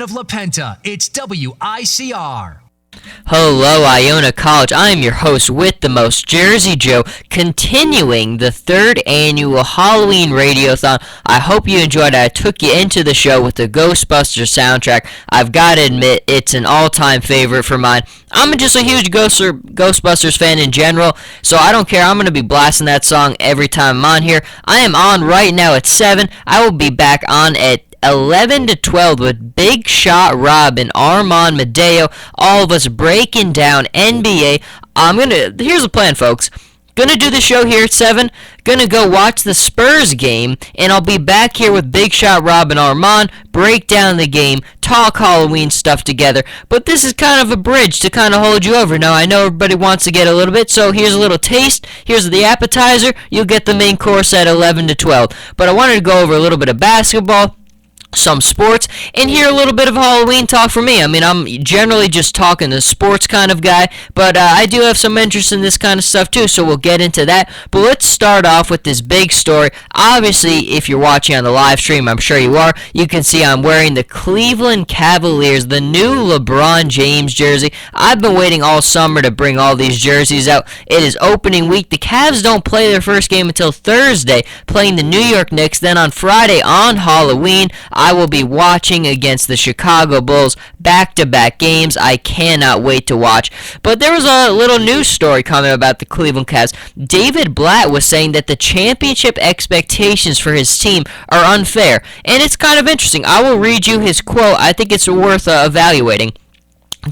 of La Penta, it's WICR. Hello, Iona College. I am your host with the most, Jersey Joe, continuing the third annual Halloween Radiothon. I hope you enjoyed it. I took you into the show with the Ghostbusters soundtrack. I've got to admit, it's an all-time favorite for mine. I'm just a huge Ghostbusters fan in general, so I don't care. I'm going to be blasting that song every time I'm on here. I am on right now at 7. I will be back on at 11 to 12 with Big Shot Rob and Armand Medeo, all of us breaking down NBA. Here's the plan, folks. Gonna do the show here at 7, gonna go watch the Spurs game, and I'll be back here with Big Shot Rob and Armand, break down the game, talk Halloween stuff together. But this is kind of a bridge to kind of hold you over. Now, I know everybody wants to get a little bit, so here's a little taste, here's the appetizer, you'll get the main course at 11 to 12. But I wanted to go over a little bit of basketball, some sports, and hear a little bit of Halloween talk from me. I mean, I'm generally just talking the sports kind of guy, but I do have some interest in this kind of stuff too, so we'll get into that. But let's start off with this big story. Obviously, if you're watching on the live stream, I'm sure you are, you can see I'm wearing the Cleveland Cavaliers, the new LeBron James jersey. I've been waiting all summer to bring all these jerseys out. It is opening week. The Cavs don't play their first game until Thursday, playing the New York Knicks. Then on Friday, on Halloween, I will be watching against the Chicago Bulls, back-to-back games. I cannot wait to watch. But there was a little news story coming about the Cleveland Cavs. David Blatt was saying that the championship expectations for his team are unfair. And it's kind of interesting. I will read you his quote. I think it's worth evaluating.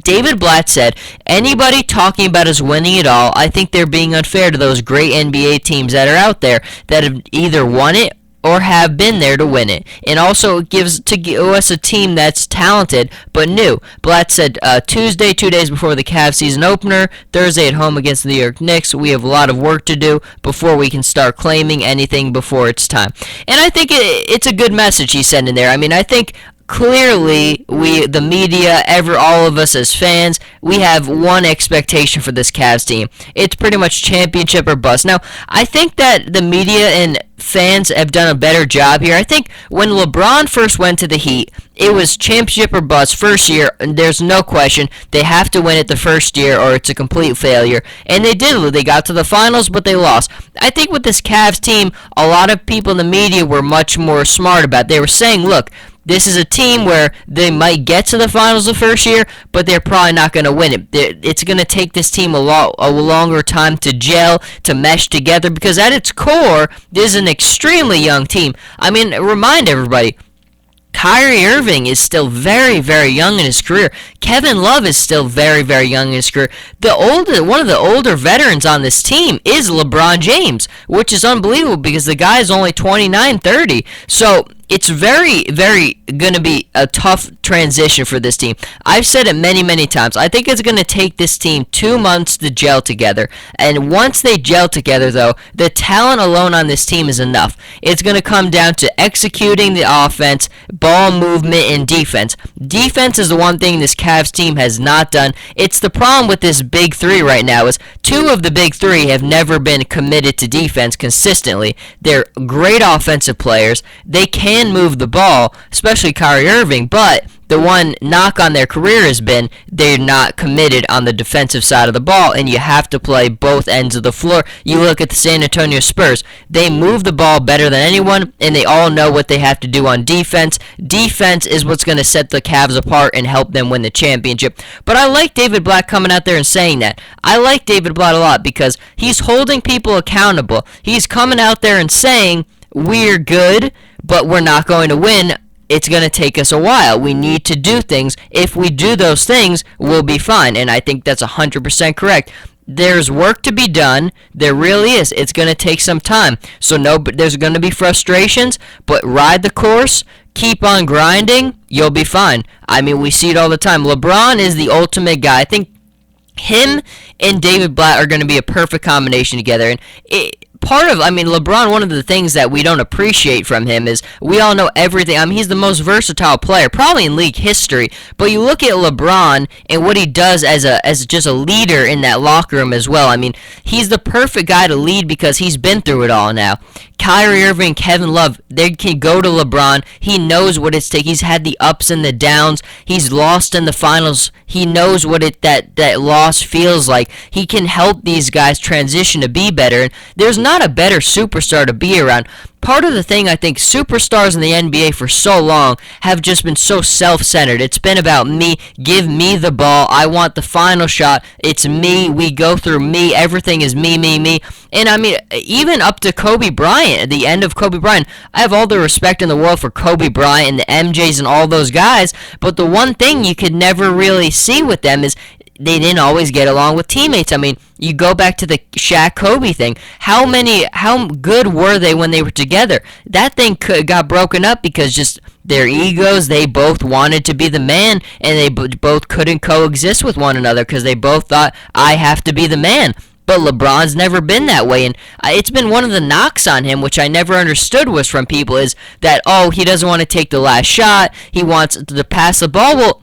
David Blatt said, "Anybody talking about us winning it all, I think they're being unfair to those great NBA teams that are out there that have either won it or have been there to win it, and also it gives us a team that's talented but new." Blatt said Tuesday, 2 days before the Cavs season opener, Thursday at home against the New York Knicks, we have a lot of work to do before we can start claiming anything before it's time. And I think it's a good message he's sending there. I mean, I think clearly, the media, all of us as fans, we have one expectation for this Cavs team. It's pretty much championship or bust. Now, I think that the media and fans have done a better job here. I think when LeBron first went to the Heat, it was championship or bust first year, and there's no question. They have to win it the first year or it's a complete failure. And they did. They got to the finals, but they lost. I think with this Cavs team, a lot of people in the media were much more smart about it. They were saying, look, this is a team where they might get to the finals the first year, but they're probably not going to win it. It's going to take this team a longer time to gel, to mesh together, because at its core, this is an extremely young team. I mean, remind everybody, Kyrie Irving is still very, very young in his career. Kevin Love is still very, very young in his career. One of the older veterans on this team is LeBron James, which is unbelievable because the guy is only 29, 30. So it's very, very going to be a tough transition for this team. I've said it many, many times. I think it's going to take this team 2 months to gel together. And once they gel together, though, the talent alone on this team is enough. It's going to come down to executing the offense, ball movement, and defense. Defense is the one thing this Cavs team has not done. It's the problem with this big three right now is 2 of the big 3 have never been committed to defense consistently. They're great offensive players. They can move the ball, especially Kyrie Irving, but the one knock on their career has been they're not committed on the defensive side of the ball, and you have to play both ends of the floor. You look at the San Antonio Spurs. They move the ball better than anyone, and they all know what they have to do on defense. Defense is what's going to set the Cavs apart and help them win the championship. But I like David Blatt coming out there and saying that. I like David Blatt a lot because he's holding people accountable. He's coming out there and saying, we're good, but we're not going to win. It's going to take us a while. We need to do things. If we do those things, we'll be fine. And I think that's 100% correct. There's work to be done. There really is. It's going to take some time. So there's going to be frustrations, but ride the course. Keep on grinding. You'll be fine. I mean, we see it all the time. LeBron is the ultimate guy. I think him and David Blatt are going to be a perfect combination together. And LeBron, one of the things that we don't appreciate from him is we all know everything. He's the most versatile player, probably in league history. But you look at LeBron and what he does as just a leader in that locker room as well. He's the perfect guy to lead because he's been through it all now. Kyrie Irving, Kevin Love, they can go to LeBron. He knows what it's taking. He's had the ups and the downs. He's lost in the finals. He knows what that loss feels like. He can help these guys transition to be better. And there's not a better superstar to be around. Part of the thing, I think, superstars in the NBA for so long have just been so self-centered. It's been about me. Give me the ball. I want the final shot. It's me. We go through me. Everything is me, me, me. And even up to Kobe Bryant, at the end of Kobe Bryant, I have all the respect in the world for Kobe Bryant and the MJs and all those guys. But the one thing you could never really see with them is they didn't always get along with teammates. You go back to the Shaq Kobe thing. How good were they when they were together? That thing got broken up because just their egos. They both wanted to be the man, and they both couldn't coexist with one another because they both thought, I have to be the man. But LeBron's never been that way, and it's been one of the knocks on him, which I never understood was from people, is that, he doesn't want to take the last shot. He wants to pass the ball. Well,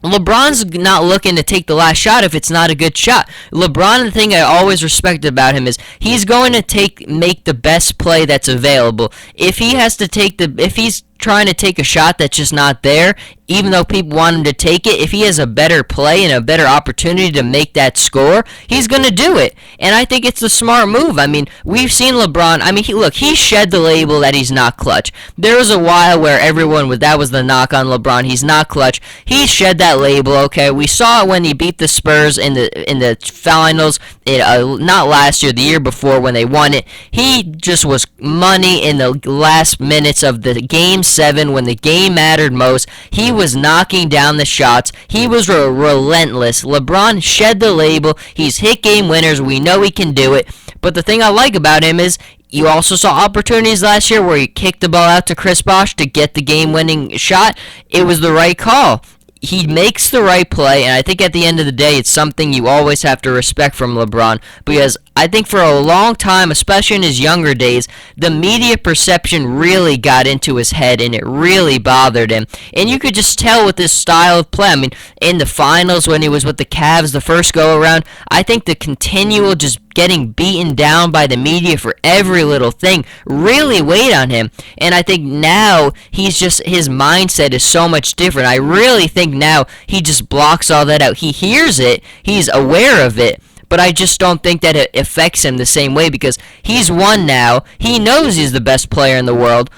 LeBron's not looking to take the last shot if it's not a good shot. LeBron, the thing I always respected about him is he's going to make the best play that's available. If he's trying to take a shot that's just not there, even though people want him to take it, if he has a better play and a better opportunity to make that score, he's going to do it. And I think it's the smart move. We've seen LeBron. He shed the label that he's not clutch. There was a while where that was the knock on LeBron. He's not clutch. He shed that label, okay? We saw it when he beat the Spurs in the finals, not last year, the year before when they won it. He just was money in the last minutes of the Game 7 when the game mattered most. He was knocking down the shots. He was relentless. LeBron shed the label. He's hit game winners. We know he can do it. But the thing I like about him is you also saw opportunities last year where he kicked the ball out to Chris Bosh to get the game-winning shot. It was the right call. He makes the right play, and I think at the end of the day, it's something you always have to respect from LeBron, because I think for a long time, especially in his younger days, the media perception really got into his head, and it really bothered him. And you could just tell with his style of play. In the finals when he was with the Cavs the first go-around, I think the continual just getting beaten down by the media for every little thing really weighed on him. And I think now his mindset is so much different. I really think now he just blocks all that out. He hears it, he's aware of it, but I just don't think that it affects him the same way because he's won now. He knows he's the best player in the world.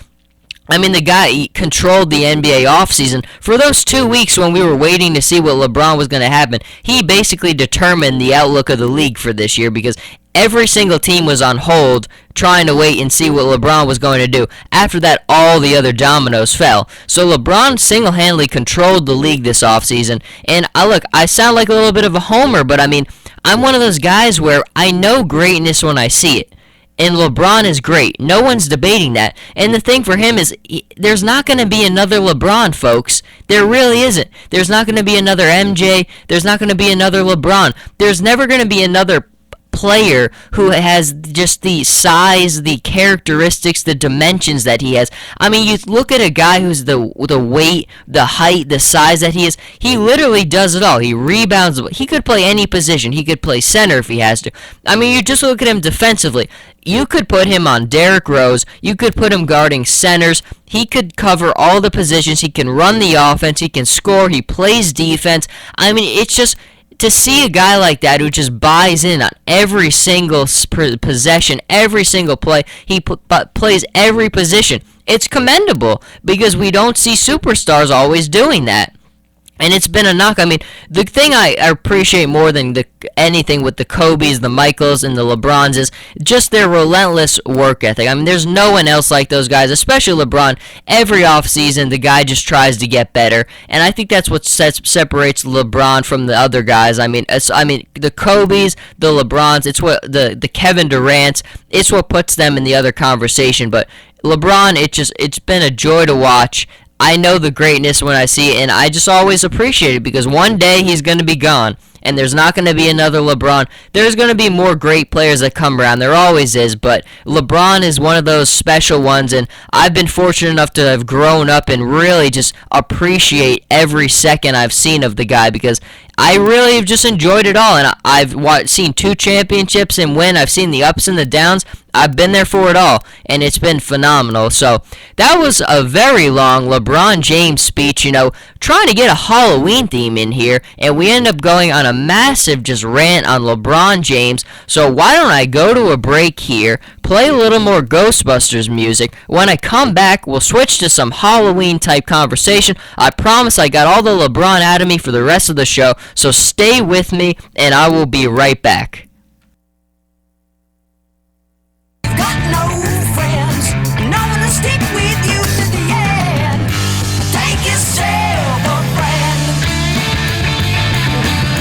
The guy controlled the NBA offseason. For those 2 weeks when we were waiting to see what LeBron was going to happen, he basically determined the outlook of the league for this year because every single team was on hold trying to wait and see what LeBron was going to do. After that, all the other dominoes fell. So LeBron single-handedly controlled the league this offseason. And I sound like a little bit of a homer, but I'm one of those guys where I know greatness when I see it. And LeBron is great. No one's debating that. And the thing for him is, there's not going to be another LeBron, folks. There really isn't. There's not going to be another MJ. There's not going to be another LeBron. There's never going to be another player who has just the size, the characteristics, the dimensions that he has. You look at a guy who's the weight, the height, the size that he is. He literally does it all. He rebounds. He could play any position. He could play center if he has to. You just look at him defensively. You could put him on Derrick Rose. You could put him guarding centers. He could cover all the positions. He can run the offense. He can score. He plays defense. It's just to see a guy like that who just buys in on every single possession, every single play. He plays every position. It's commendable because we don't see superstars always doing that. And it's been a knock. The thing I appreciate more than anything with the Kobes, the Michaels, and the LeBrons is just their relentless work ethic. There's no one else like those guys, especially LeBron. Every offseason, the guy just tries to get better. And I think that's what separates LeBron from the other guys. The Kobes, the LeBrons, it's what the Kevin Durants, it's what puts them in the other conversation. But LeBron, it's been a joy to watch. I know the greatness when I see it, and I just always appreciate it because one day he's going to be gone. and there's not going to be another LeBron. There's going to be more great players that come around. There always is, but LeBron is one of those special ones, and I've been fortunate enough to have grown up and really just appreciate every second I've seen of the guy, because I really have just enjoyed it all, and I've seen 2 championships and win. I've seen the ups and the downs. I've been there for it all, and it's been phenomenal. So that was a very long LeBron James speech, trying to get a Halloween theme in here, and we end up going on a massive just rant on LeBron James. So why don't I go to a break here, play a little more Ghostbusters music. When I come back, we'll switch to some Halloween type conversation. I promise I got all the LeBron out of me for the rest of the show, so stay with me, and I will be right back.